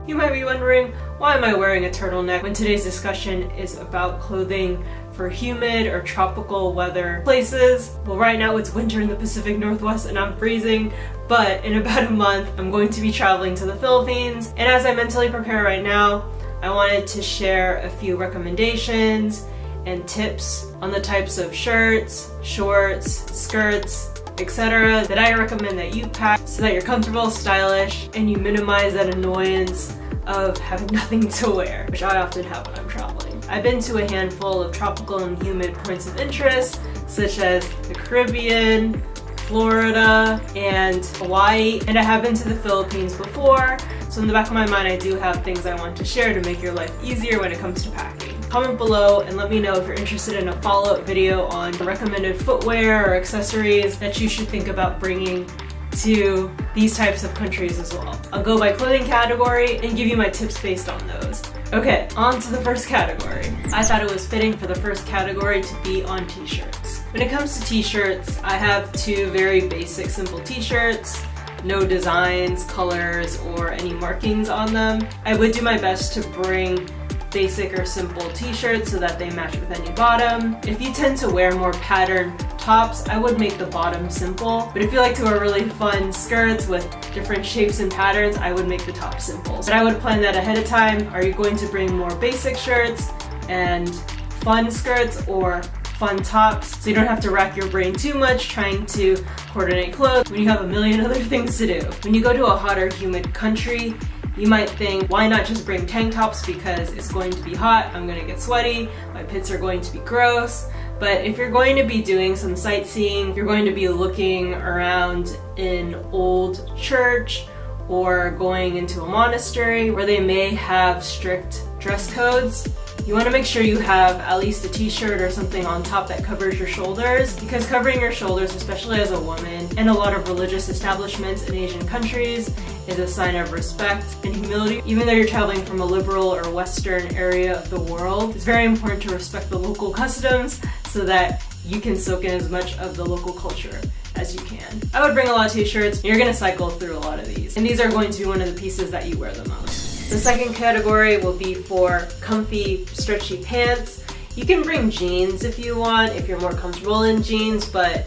You might be wondering, why am I wearing a turtleneck when today's discussion is about clothing for humid or tropical weather places? Well, right now it's winter in the Pacific Northwest and I'm freezing, but in about a month I'm going to be traveling to the Philippines, and as I mentally prepare right now, I wanted to share a few recommendations and tips on the types of shirts, shorts, skirts, etc. that I recommend that you pack so that you're comfortable, stylish, and you minimize that annoyance of having nothing to wear, which I often have when I'm traveling. I've been to a handful of tropical and humid points of interest, such as the Caribbean, Florida, and Hawaii, and I have been to the Philippines before, so in the back of my mind I do have things I want to share to make your life easier when it comes to packing. Comment below and let me know if you're interested in a follow-up video on recommended footwear or accessories that you should think about bringing to these types of countries as well. I'll go by clothing category and give you my tips based on those. Okay, on to the first category. I thought it was fitting for the first category to be on t-shirts. When it comes to t-shirts, I have two very basic simple t-shirts. No designs, colors, or any markings on them. I would do my best to bring basic or simple t-shirts so that they match with any bottom. If you tend to wear more patterned tops, I would make the bottom simple. But if you like to wear really fun skirts with different shapes and patterns, I would make the top simple. But I would plan that ahead of time. Are you going to bring more basic shirts and fun skirts, or fun tops, so you don't have to rack your brain too much trying to coordinate clothes when you have a million other things to do? When you go to a hot or humid country, you might think, why not just bring tank tops because it's going to be hot, I'm going to get sweaty, my pits are going to be gross. But if you're going to be doing some sightseeing, if you're going to be looking around an old church or going into a monastery where they may have strict dress codes, you want to make sure you have at least a t-shirt or something on top that covers your shoulders, because covering your shoulders, especially as a woman, in a lot of religious establishments in Asian countries, is a sign of respect and humility. Even though you're traveling from a liberal or Western area of the world, it's very important to respect the local customs so that you can soak in as much of the local culture as you can. I would bring a lot of t-shirts. You're going to cycle through a lot of these, and these are going to be one of the pieces that you wear the most. The second category will be for comfy, stretchy pants. You can bring jeans if you want, if you're more comfortable in jeans, but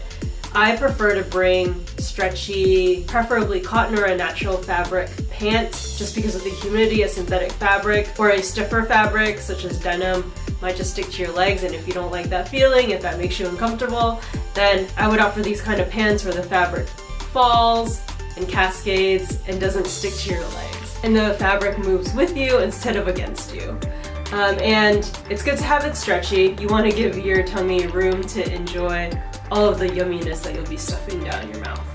I prefer to bring stretchy, preferably cotton or a natural fabric pants, just because of the humidity. A synthetic fabric or a stiffer fabric such as denim might just stick to your legs, and if you don't like that feeling, if that makes you uncomfortable, then I would opt for these kind of pants where the fabric falls and cascades and doesn't stick to your legs, and the fabric moves with you instead of against you. And it's good to have it stretchy. You want to give your tummy room to enjoy all of the yumminess that you'll be stuffing down your mouth.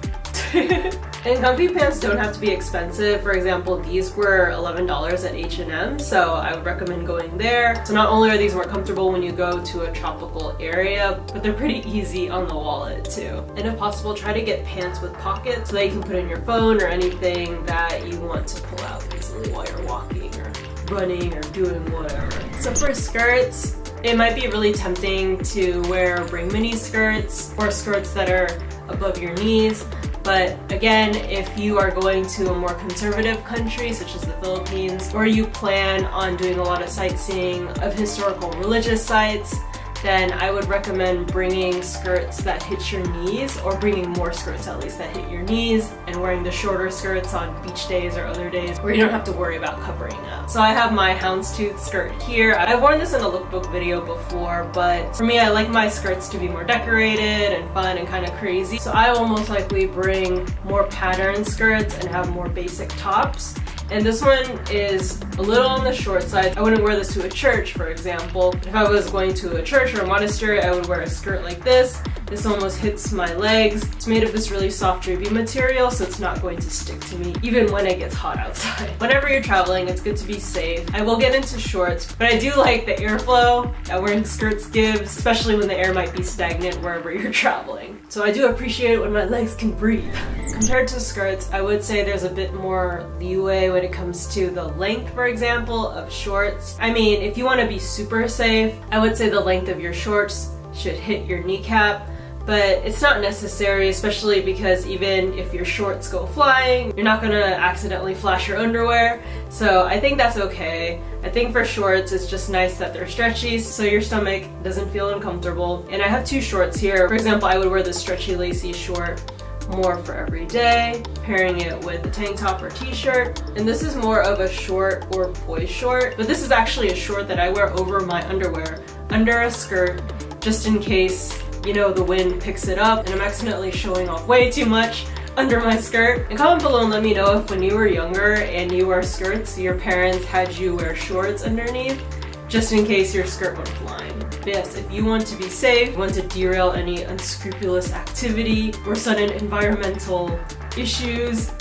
And comfy pants don't have to be expensive. For example, these were $11 at H&M, so I would recommend going there. So not only are these more comfortable when you go to a tropical area, but they're pretty easy on the wallet too. And if possible, try to get pants with pockets so that you can put in your phone or anything that you want to pull out easily while you're walking or running or doing whatever. So for skirts, it might be really tempting to bring mini skirts or skirts that are above your knees. But again, if you are going to a more conservative country such as the Philippines, or you plan on doing a lot of sightseeing of historical religious sites, then I would recommend bringing skirts that hit your knees, or bringing more skirts at least that hit your knees, and wearing the shorter skirts on beach days or other days where you don't have to worry about covering up. So I have my houndstooth skirt here. I've worn this in a lookbook video before, but for me, I like my skirts to be more decorated and fun and kind of crazy. So I will most likely bring more patterned skirts and have more basic tops. And this one is a little on the short side. I wouldn't wear this to a church, for example. If I was going to a church or a monastery, I would wear a skirt like this. This almost hits my legs. It's made of this really soft drapey material, so it's not going to stick to me even when it gets hot outside. Whenever you're traveling, it's good to be safe. I will get into shorts, but I do like the airflow that wearing skirts gives, especially when the air might be stagnant wherever you're traveling. So I do appreciate it when my legs can breathe. Compared to skirts, I would say there's a bit more leeway when it comes to the length, for example, of shorts. I mean, if you want to be super safe, I would say the length of your shorts should hit your kneecap, but it's not necessary, especially because even if your shorts go flying, you're not gonna accidentally flash your underwear, so I think that's okay. I think for shorts, it's just nice that they're stretchy so your stomach doesn't feel uncomfortable. And I have two shorts here. For example, I would wear the stretchy lacy short more for every day, pairing it with a tank top or t-shirt. And this is more of a short or boy short, but this is actually a short that I wear over my underwear, under a skirt, just in case, you know, the wind picks it up and I'm accidentally showing off way too much under my skirt. And comment below and let me know if when you were younger and you wore skirts, your parents had you wear shorts underneath, just in case your skirt went flying. But yes, if you want to be safe, you want to derail any unscrupulous activity or sudden environmental issues,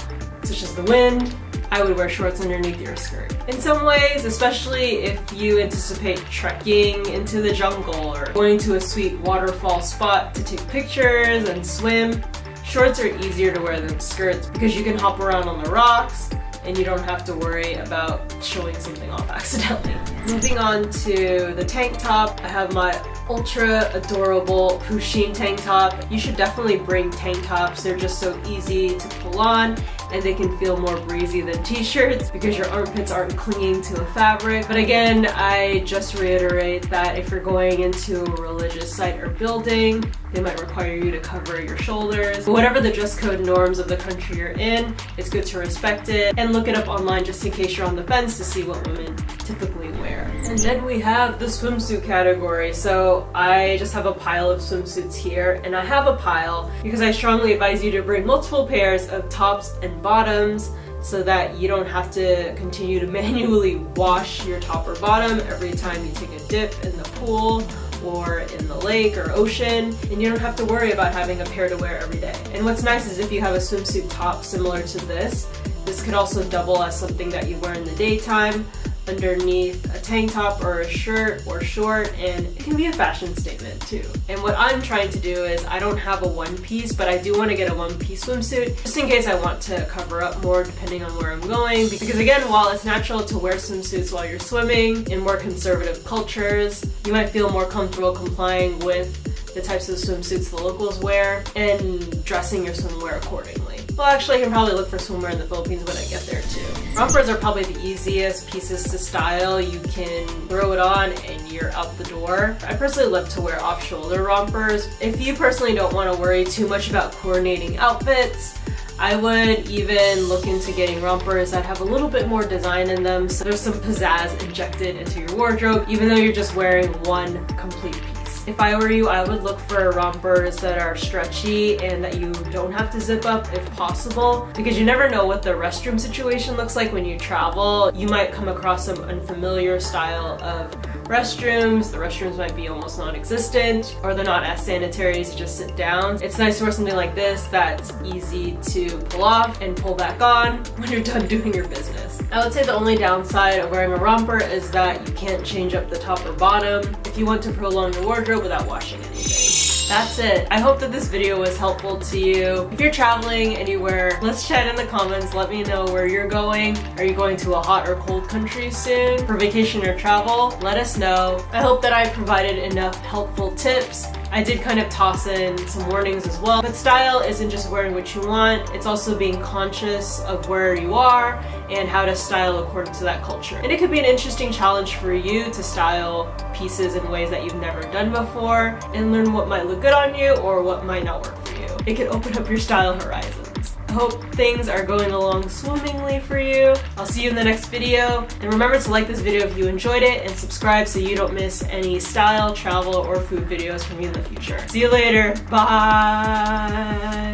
such as the wind, I would wear shorts underneath your skirt. In some ways, especially if you anticipate trekking into the jungle or going to a sweet waterfall spot to take pictures and swim, shorts are easier to wear than skirts because you can hop around on the rocks and you don't have to worry about showing something off accidentally. Moving on to the tank top, I have my ultra adorable Pusheen tank top. You should definitely bring tank tops. They're just so easy to pull on and they can feel more breezy than t-shirts because your armpits aren't clinging to the fabric. But again, I just reiterate that if you're going into a religious site or building, they might require you to cover your shoulders. But whatever the dress code norms of the country you're in, it's good to respect it and look it up online just in case you're on the fence to see what women typically wear. And then we have the swimsuit category. So I just have a pile of swimsuits here, and I have a pile because I strongly advise you to bring multiple pairs of tops and bottoms so that you don't have to continue to manually wash your top or bottom every time you take a dip in the pool or in the lake or ocean, and you don't have to worry about having a pair to wear every day. And what's nice is if you have a swimsuit top similar to this could also double as something that you wear in the daytime underneath a tank top or a shirt or short, and it can be a fashion statement too. And what I'm trying to do is I don't have a one piece, but I do want to get a one piece swimsuit just in case I want to cover up more depending on where I'm going. Because again, while it's natural to wear swimsuits while you're swimming in more conservative cultures, you might feel more comfortable complying with the types of swimsuits the locals wear and dressing your swimwear accordingly. Well, actually, I can probably look for swimwear in the Philippines when I get there too. Rompers are probably the easiest pieces to style. You can throw it on and you're out the door. I personally love to wear off-shoulder rompers. If you personally don't want to worry too much about coordinating outfits, I would even look into getting rompers that have a little bit more design in them, so there's some pizzazz injected into your wardrobe, even though you're just wearing one complete piece. If I were you, I would look for rompers that are stretchy and that you don't have to zip up if possible, because you never know what the restroom situation looks like when you travel. You might come across some unfamiliar style of restrooms. The restrooms might be almost non-existent, or they're not as sanitary as you just sit down. It's nice to wear something like this that's easy to pull off and pull back on when you're done doing your business. I would say the only downside of wearing a romper is that you can't change up the top or bottom if you want to prolong your wardrobe without washing anything. That's it. I hope that this video was helpful to you. If you're traveling anywhere, let's chat in the comments. Let me know where you're going. Are you going to a hot or cold country soon for vacation or travel? Let us know. I hope that I provided enough helpful tips. I did kind of toss in some warnings as well, but style isn't just wearing what you want, it's also being conscious of where you are and how to style according to that culture. And it could be an interesting challenge for you to style pieces in ways that you've never done before and learn what might look good on you or what might not work for you. It could open up your style horizons. I hope things are going along swimmingly for you. I'll see you in the next video. And remember to like this video if you enjoyed it and subscribe so you don't miss any style, travel, or food videos from me in the future. See you later. Bye.